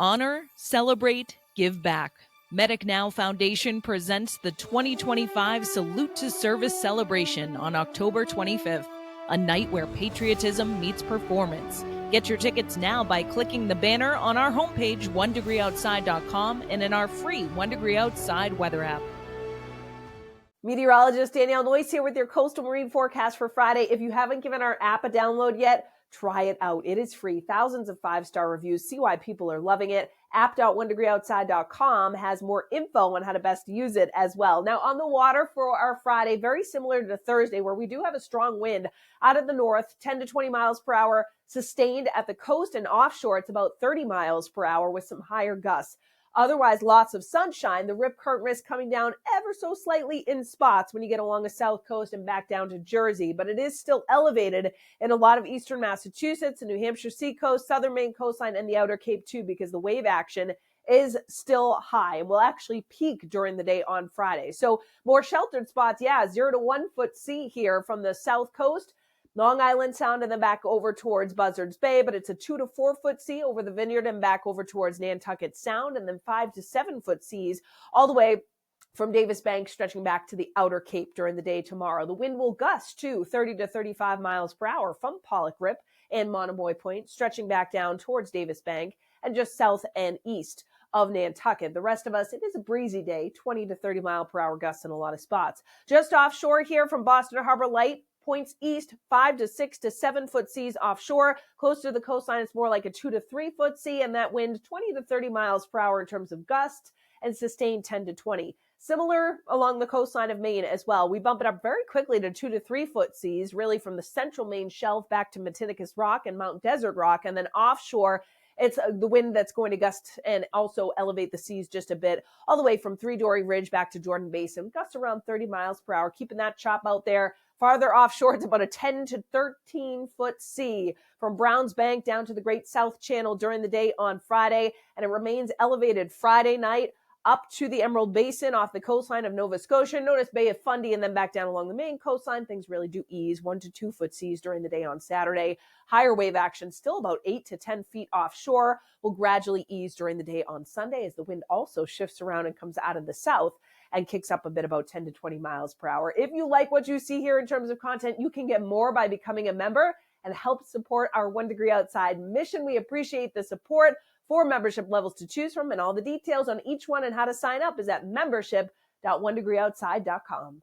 Honor, celebrate, give back. Medic Now Foundation presents the 2025 Salute to Service celebration on October 25th, a night where patriotism meets performance. Get your tickets now by clicking the banner on our homepage, onedegreeoutside.com, and in our free 1 Degree Outside weather app. Meteorologist Danielle here with your coastal marine forecast for Friday. If you haven't given our app a download yet, try it out. It is free. Thousands of 5-star reviews. See why people are loving it. app.onedegreeoutside.com has more info on how to best use it as well. Now, on the water for our Friday, very similar to Thursday, where we do have a strong wind out of the north, 10 to 20 miles per hour, sustained at the coast and offshore. It's about 30 miles per hour with some higher gusts. Otherwise, lots of sunshine. The rip current risk coming down ever so slightly in spots when you get along the south coast and back down to Jersey, but it is still elevated in a lot of eastern Massachusetts and New Hampshire seacoast, southern Maine coastline, and the outer Cape too, because the wave action is still high and will actually peak during the day on Friday. So more sheltered spots, 0 to 1 foot sea here from the south coast, Long Island Sound, and then back over towards Buzzards Bay, but it's a 2 to 4 foot sea over the Vineyard and back over towards Nantucket Sound, and then 5 to 7 foot seas all the way from Davis Bank stretching back to the outer Cape during the day tomorrow. The wind will gust to 30 to 35 miles per hour from Pollock Rip and Monomoy Point, stretching back down towards Davis Bank and just south and east of Nantucket. The rest of us, it is a breezy day, 20 to 30 mile per hour gusts in a lot of spots. Just offshore here from Boston Harbor Light, points east, 5 to 6 to 7 foot seas offshore. Close to the coastline, it's more like a 2 to 3 foot sea, and that wind 20 to 30 miles per hour in terms of gusts and sustained 10 to 20. Similar along the coastline of Maine as well. We bump it up very quickly to 2 to 3 foot seas, really from the central Maine shelf back to Matinicus Rock and Mount Desert Rock, and then offshore, it's the wind that's going to gust and also elevate the seas just a bit, all the way from Three Dory Ridge back to Jordan Basin. Gusts around 30 miles per hour, keeping that chop out there. Farther offshore, it's about a 10 to 13 foot sea from Browns Bank down to the Great South Channel during the day on Friday, and it remains elevated Friday night up to the Emerald Basin off the coastline of Nova Scotia. Notice Bay of Fundy and then back down along the Maine coastline. Things really do ease. 1 to 2 foot seas during the day on Saturday. Higher wave action still about 8 to 10 feet offshore will gradually ease during the day on Sunday as the wind also shifts around and comes out of the south and kicks up a bit about 10 to 20 miles per hour. If you like what you see here in terms of content, you can get more by becoming a member and help support our 1 Degree Outside mission. We appreciate the support. 4 membership levels to choose from, and all the details on each one and how to sign up is at membership.onedegreeoutside.com.